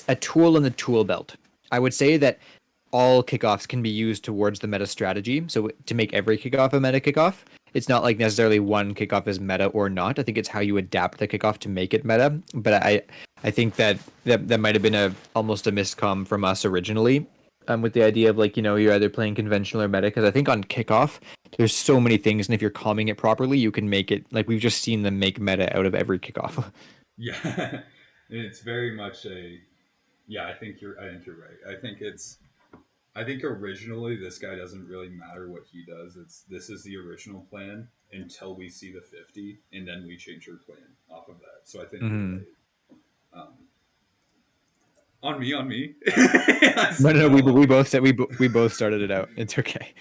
a tool in the tool belt. I would say that all kickoffs can be used towards the meta strategy. So to make every kickoff a meta kickoff, it's not like necessarily one kickoff is meta or not. I think it's how you adapt the kickoff to make it meta. But I think that might have been a almost a miscom from us originally, with the idea of like you're either playing conventional or meta. Because I think on kickoff there's so many things, and if you're calming it properly, you can make it like we've just seen them make meta out of every kickoff. Yeah, it's very much a. Yeah, I think you're right. I think originally this guy doesn't really matter what he does. This is the original plan until we see the 50, and then we change our plan off of that. So I think you're Mm-hmm. right. Um, on me, on me. No, No, we both said we both started it out. It's okay.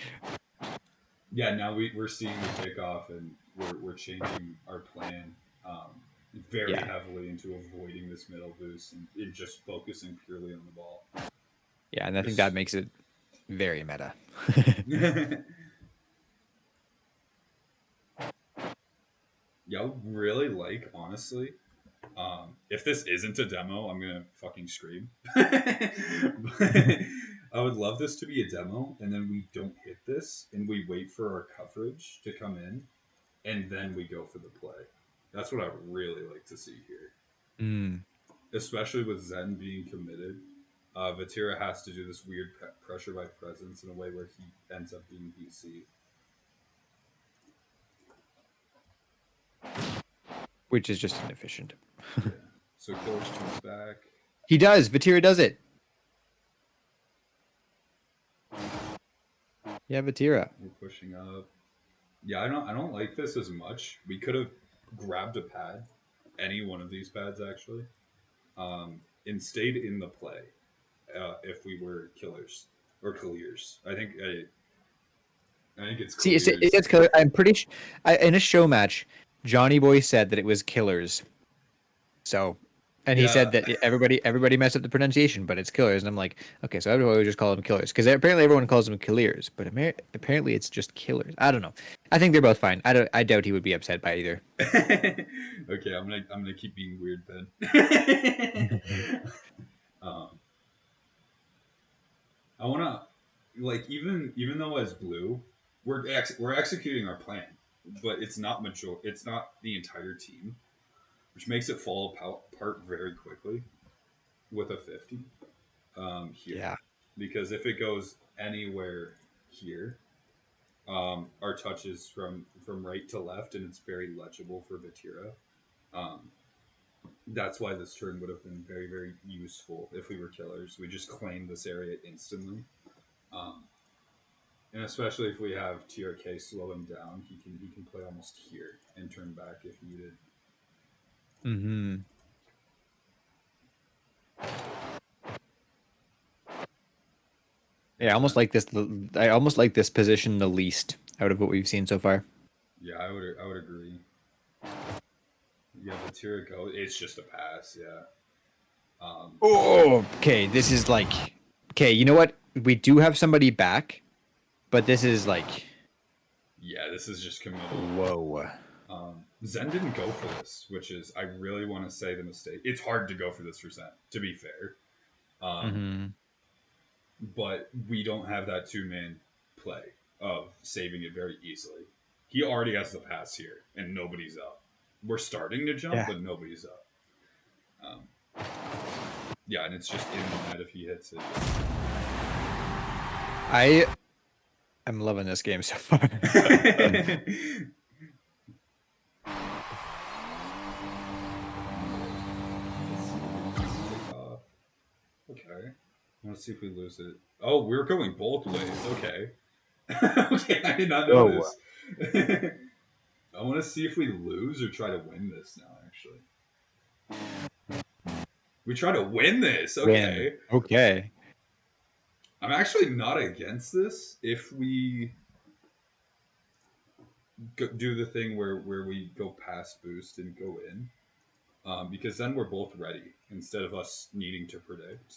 yeah, now we're seeing the kickoff, and we're changing our plan very Yeah. heavily into avoiding this middle boost and just focusing purely on the ball. Yeah, and I think that makes it very meta. Yeah, I would really like, honestly, if this isn't a demo, I'm gonna fucking scream. But I would love this to be a demo, and then we don't hit this, and we wait for our coverage to come in, and then we go for the play. That's what I would really like to see here, Mm. especially with Zen being committed. Vatira has to do this weird pressure by presence in a way where he ends up being DC. Which is just inefficient. Yeah. So Killers comes back. He does. Vatira does it. Yeah, Vatira. We're pushing up. Yeah, I don't like this as much. We could have grabbed a pad, any one of these pads actually, and stayed in the play if we were killers or clears. I think it's See, clears. it's killer. I'm pretty in a show match, Johnny Boy said that it was killers. So, and he said Yeah, that everybody messed up the pronunciation, but it's killers. And I'm like, okay, so everyone would just call them killers because apparently everyone calls them killers, but apparently it's just killers. I don't know. I think they're both fine. I doubt he would be upset by either. okay, I'm gonna keep being weird then. um, I wanna like even though as blue, we're executing our plan, but it's not the entire team, which makes it fall apart very quickly with a 50 here. Yeah. Because if it goes anywhere here, our touch is from right to left, and it's very legible for Vatira. Um, that's why this turn would have been very, very useful if we were killers. We just claim this area instantly. Um, and especially if we have TRK slowing down, he can play almost here and turn back if needed. Hmm. Yeah, I almost Yeah, like this. I almost like this position the least out of what we've seen so far. yeah, I would agree. Yeah, Vatira go. It's just a pass. Yeah. Um, Oh, okay. This is like, okay. You know what? We do have somebody back, but this is like, yeah, this is just committed. whoa. Zen didn't go for this, which is I really want to say the mistake. It's hard to go for this for Zen, to be fair, um, Hmm. but we don't have that 2-man play of saving it very easily. He already has the pass here, and nobody's up. We're starting to jump, but nobody's up. Yeah, and it's just in the net if he hits it. I'm loving this game so far. Okay. Let's see if we lose it. Oh, we're going both ways. Okay. Okay, I did not know this. I want to see if we lose or try to win this now, actually. We try to win this. Okay. Okay. I'm actually not against this if we do the thing where we go past boost and go in. Because then we're both ready instead of us needing to predict.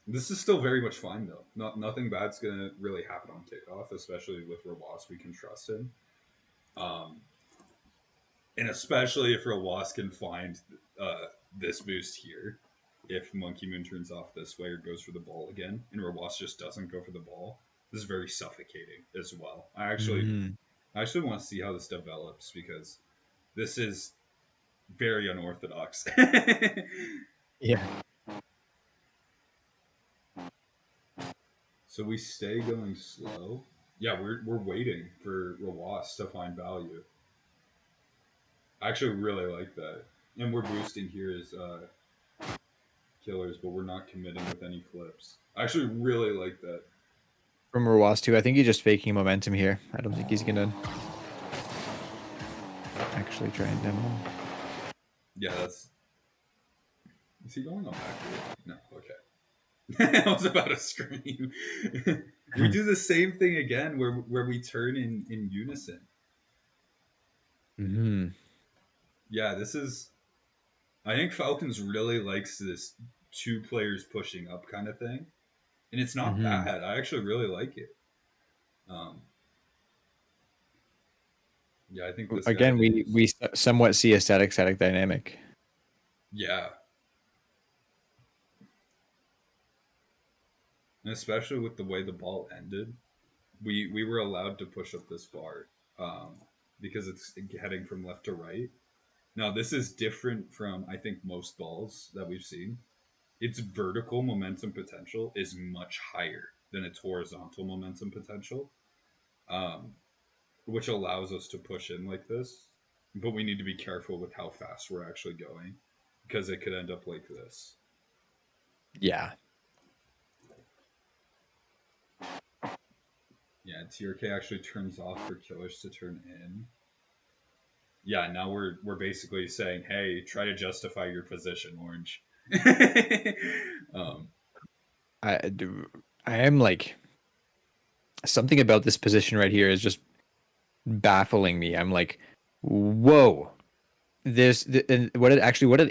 This is still very much fine though. Nothing bad's gonna really happen on kickoff, especially with Rawas we can trust him. And especially if Rawas can find this boost here. If Monkey Moon turns off this way or goes for the ball again, and Rawas just doesn't go for the ball, this is very suffocating as well. I actually want to see how this develops because this is very unorthodox. Yeah. So we stay going slow. Yeah, we're waiting for Rawas to find value. I actually really like that. And we're boosting here as killers, but we're not committing with any flips. I actually really like that. From Rawas too, I think he's just faking momentum here. I don't think he's gonna actually try and demo. Yeah, that's... Is he going on back here? No, okay. I was about to scream. We do the same thing again where we turn in unison. Yeah, this is... I think Falcons really likes this two players pushing up kind of thing. And it's not bad. I actually really like it. Yeah, I think this again guy we somewhat see a static dynamic. Yeah. And especially with the way the ball ended, we were allowed to push up this far because it's heading from left to right. Now, this is different from, I think, most balls that we've seen. Its vertical momentum potential is much higher than its horizontal momentum potential, which allows us to push in like this. But we need to be careful with how fast we're actually going because it could end up like this. Yeah. Yeah, TRK actually turns off for killers to turn in. Yeah, now we're basically saying, hey, try to justify your position, Orange. I am like, something about this position right here is just baffling me. I'm like, whoa. And what it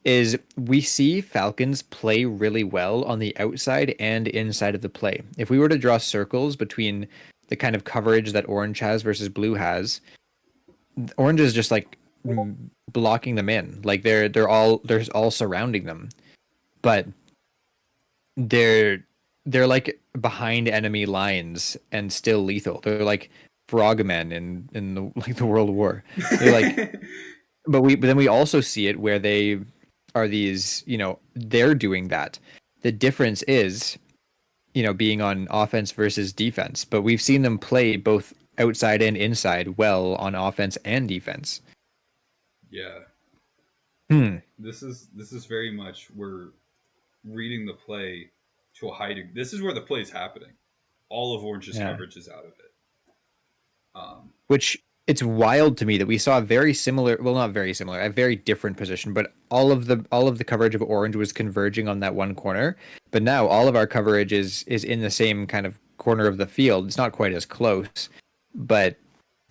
is we see Falcons play really well on the outside and inside of the play. If we were to draw circles between the kind of coverage that Orange has versus Blue has, Orange is just like blocking them in. Like they're all surrounding them. But they're like behind enemy lines and still lethal. They're like frogmen in the like the World War. They're like but then we also see it where they are these, they're doing that. The difference is, being on offense versus defense. But we've seen them play both outside and inside well on offense and defense. Yeah. This is very much we're reading the play to a high degree. This is where the play is happening. All of Orange's coverage is out of it. Which it's wild to me that we saw a very similar, well, not very similar, a very different position, but all of the coverage of Orange was converging on that one corner. But now all of our coverage is in the same kind of corner of the field. It's not quite as close, but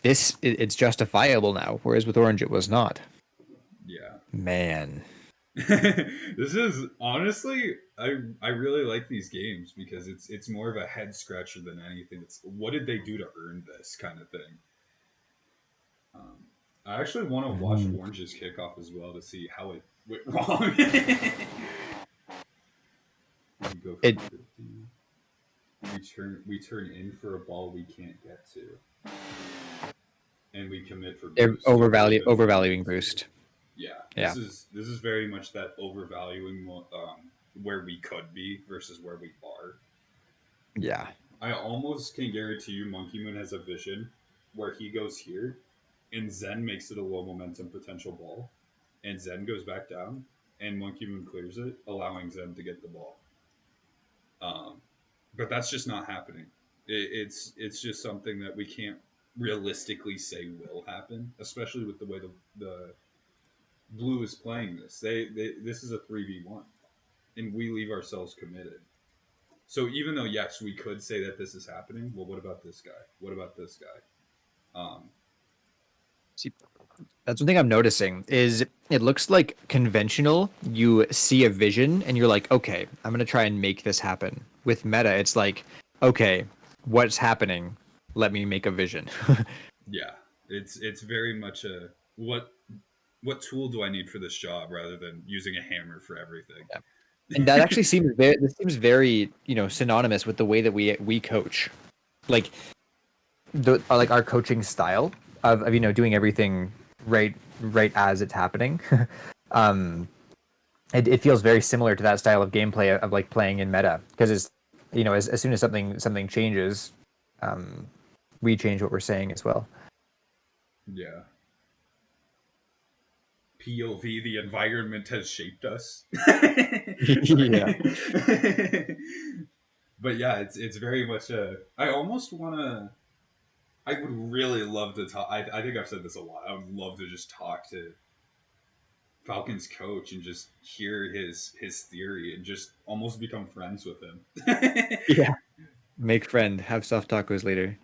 it's justifiable now. Whereas with Orange, it was not. Yeah. Man. This is honestly, I really like these games because it's more of a head scratcher than anything. It's what did they do to earn this kind of thing. I actually want to watch Orange's kickoff as well to see how it went wrong. We turn in for a ball we can't get to. and we commit for They're boost, it would have been overvaluing -2. boost. Yeah, Yeah. this is very much that overvaluing where we could be versus where we are. Yeah. I almost can guarantee you Monkey Moon has a vision where he goes here and Zen makes it a low momentum potential ball, and Zen goes back down, and Monkey Moon clears it, allowing Zen to get the ball. Um, but that's just not happening. It's just something that we can't realistically say will happen, especially with the way the blue is playing this. This is a 3v1, and we leave ourselves committed. So even though yes, we could say that this is happening. Well, what about this guy? What about this guy? See, that's one thing I'm noticing is it looks like conventional. You see a vision and you're like, okay, I'm gonna try and make this happen. With meta, it's like, okay, what's happening? Let me make a vision. Yeah, it's very much a what tool do I need for this job rather than using a hammer for everything. Yeah. And that actually seems very this seems very, synonymous with the way that we coach. Like like our coaching style of doing everything right as it's happening. um it feels very similar to that style of gameplay of like playing in meta because it's as soon as something changes, um we change what we're saying as well. Yeah. POV, the environment has shaped us. Yeah. But yeah, it's very much a. I almost want to. I would really love to talk. I think I've said this a lot. I would love to just talk to Falcons coach and just hear his theory and just almost become friends with him. Yeah. Make friend, have soft tacos later.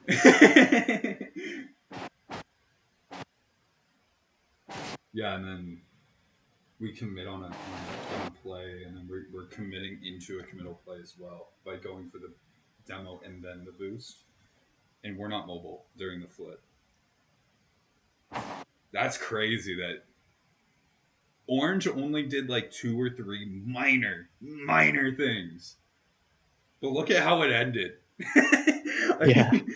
Yeah, and then we commit on a play, and then we're committing into a committal play as well by going for the demo and then the boost. And we're not mobile during the flip. That's crazy that Orange only did like 2 or 3 minor things. But look at how it ended. I Yeah. mean,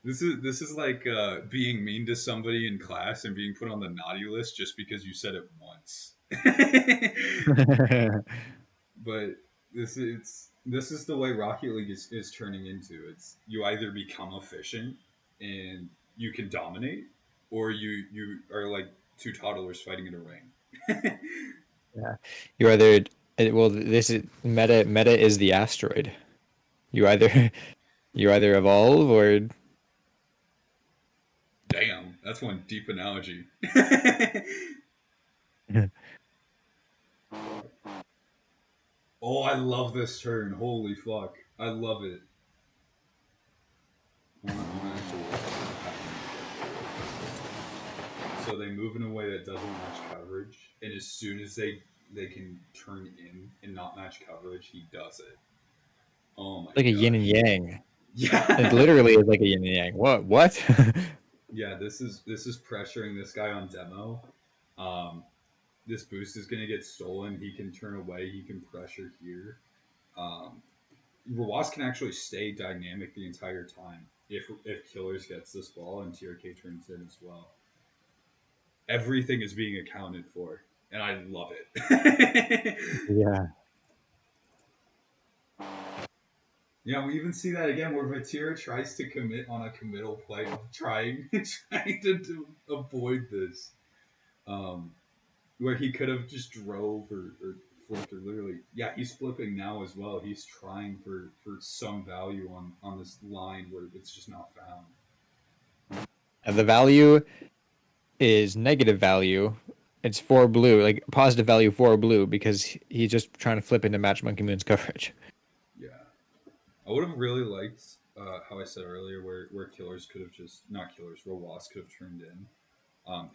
this is like being mean to somebody in class and being put on the naughty list just because you said it once. But this is the way Rocket League is turning into. It's you either become efficient and you can dominate, or you are like two toddlers fighting in a ring. Yeah. You either well, this is meta is the asteroid. You either you either evolve or Damn, that's one deep analogy. Oh, I love this turn. Holy fuck, I love it. I wanna actually watch what's happening. So they move in a way that doesn't match coverage, and as soon as they can turn in and not match coverage, he does it. Oh my like a yin and gosh. yang. It Yeah. literally is like a yin and yang. What? Yeah, this is pressuring this guy on demo. Um, this boost is gonna get stolen. He can turn away. He can pressure here. Um, Rawas can actually stay dynamic the entire time if Killers gets this ball and TRK turns in as well. Everything is being accounted for, and I love it. Yeah. Yeah, we even see that again where Vatira tries to commit on a committal play, trying trying to avoid this. Um, where he could have just drove or flipped or literally, yeah, he's flipping now as well. He's trying for some value on this line where it's just not found. And the value is negative value. It's for blue, like positive value for blue because he's just trying to flip into match Monkey Moon's coverage. Yeah, I would have really liked how I said earlier where Killers could have just not Killers, where Wasp could have turned in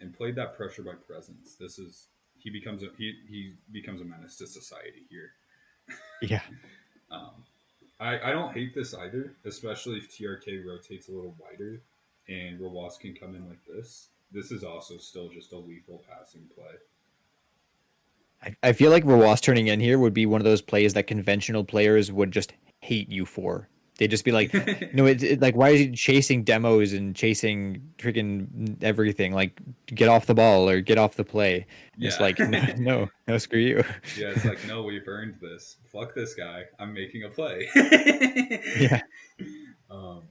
and played that pressure by presence. This is he becomes a menace to society here. Yeah. Um, I don't hate this either, especially if TRK rotates a little wider and Rawas can come in like this. This is also still just a lethal passing play. I feel like Rawas turning in here would be one of those plays that conventional players would just hate you for. They'd just be like, like, why is he chasing demos and chasing freaking everything? Like, get off the ball or get off the play. It's Yeah. like, no, screw you. Yeah, it's like, no, we've earned this. Fuck this guy. I'm making a play. Yeah. um,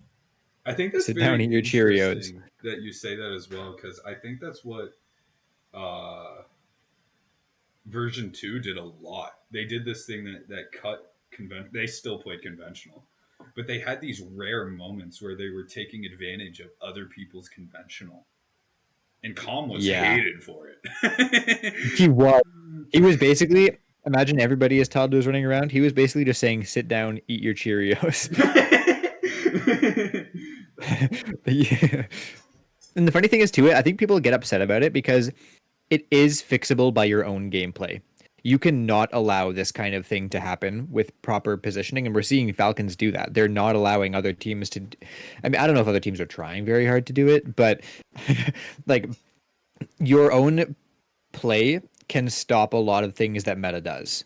I think that's Sit down, very eat your Cheerios. interesting that you say that as well, because I think that's what version 2 did a lot. They did this thing that cut they still played conventional, but they had these rare moments where they were taking advantage of other people's conventional, and Calm was Yeah. hated for it. He was. He was basically, imagine everybody as toddlers running around. He was basically just saying, sit down, eat your Cheerios. Yeah. And the funny thing is, too, I think people get upset about it because it is fixable by your own gameplay. You cannot allow this kind of thing to happen with proper positioning, and we're seeing Falcons do that. They're not allowing other teams to. I mean, I don't know if other teams are trying very hard to do it, but like your own play can stop a lot of things that meta does.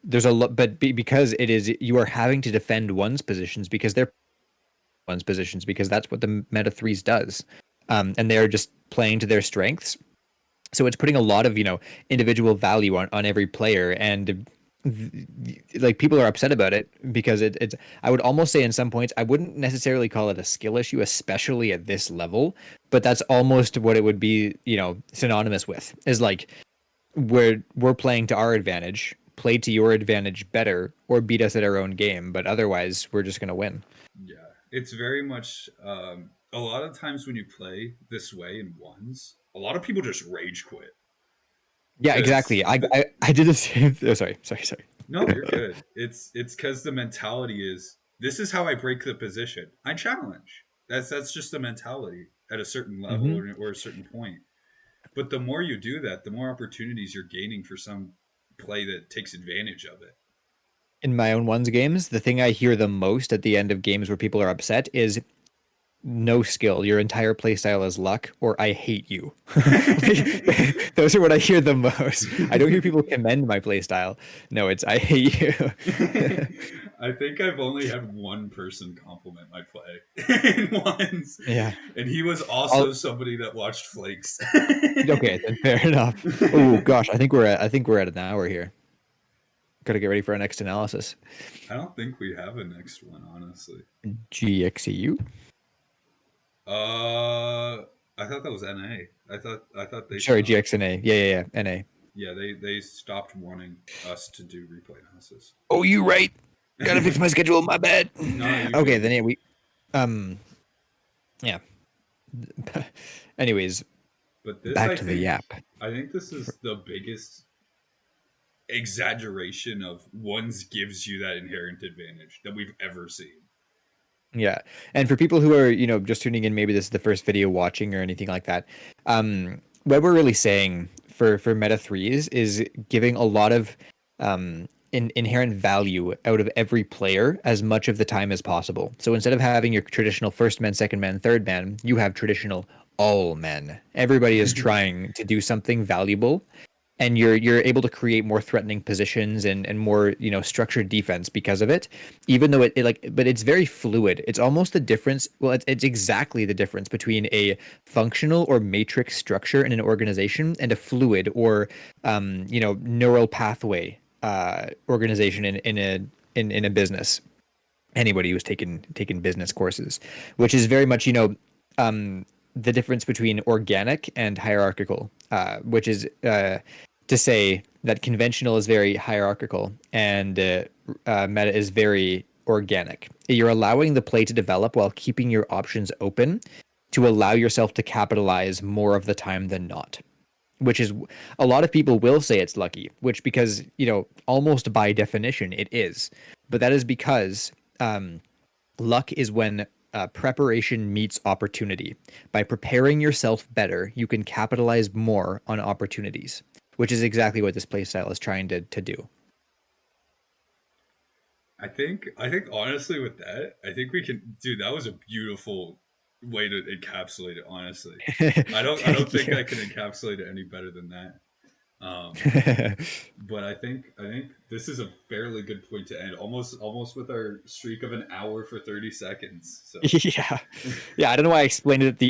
There's a lot, but because it is, you are having to defend one's positions because they're one's positions because that's what the meta threes does, and they're just playing to their strengths. So it's putting a lot of individual value on every player, and like people are upset about it because it's. I would almost say in some points I wouldn't necessarily call it a skill issue, especially at this level, but that's almost what it would be. Synonymous with is like we're playing to our advantage, play to your advantage better, or beat us at our own game, but otherwise we're just gonna win. Yeah, it's very much a lot of times when you play this way in ones, a lot of people just rage quit Yeah, because exactly. I did the same. Oh, sorry. no, you're good. It's because the mentality is, this is how I break the position. I challenge. That's just the mentality at a certain level, Hmm. or a certain point. But the more you do that, the more opportunities you're gaining for some play that takes advantage of it. In my own ones games, the thing I hear the most at the end of games where people are upset is no skill. Your entire playstyle is luck, or I hate you. Those are what I hear the most. I don't hear people commend my playstyle. No, it's I hate you. I think I've only had one person compliment my play once, Yeah. and he was I'll, also somebody that watched Flakes. okay, then fair enough. Oh gosh, I think we're at an hour here. Gotta get ready for our next analysis. I don't think we have a next one, honestly. GXEU. I thought that was NA. I thought they Sorry, stopped. GXNA. Yeah. NA. Yeah, they stopped wanting us to do replay analysis. Oh, you right. Gotta fix my schedule. My bad. No, you're Okay, good. then yeah, um yeah. Anyways, But this, back to the yap. I think this is the biggest exaggeration of ones gives you that inherent advantage that we've ever seen. Yeah. And for people who are, just tuning in, maybe this is the first video watching or anything like that. What we're really saying for meta threes is giving a lot of inherent value out of every player as much of the time as possible. So instead of having your traditional first man, second man, third man, you have traditional all men. Everybody is trying to do something valuable, and you're able to create more threatening positions and more structured defense because of it, even though but it's very fluid. It's almost the difference, well, it's exactly the difference between a functional or matrix structure in an organization and a fluid or neural pathway organization in a business. Anybody who's taken business courses, which is very much the difference between organic and hierarchical, which is to say that conventional is very hierarchical and meta is very organic. You're allowing the play to develop while keeping your options open to allow yourself to capitalize more of the time than not. Which is, a lot of people will say it's lucky, which because, almost by definition it is. But that is because luck is when preparation meets opportunity. By preparing yourself better, you can capitalize more on opportunities, which is exactly what this playstyle is trying to do. I think honestly with that, I think we can, dude, that was a beautiful way to encapsulate it, honestly. I don't Thank think you. I can encapsulate it any better than that. But I think this is a fairly good point to end, almost with our streak of an hour for 30 seconds. So Yeah. Yeah, I don't know why I explained it at the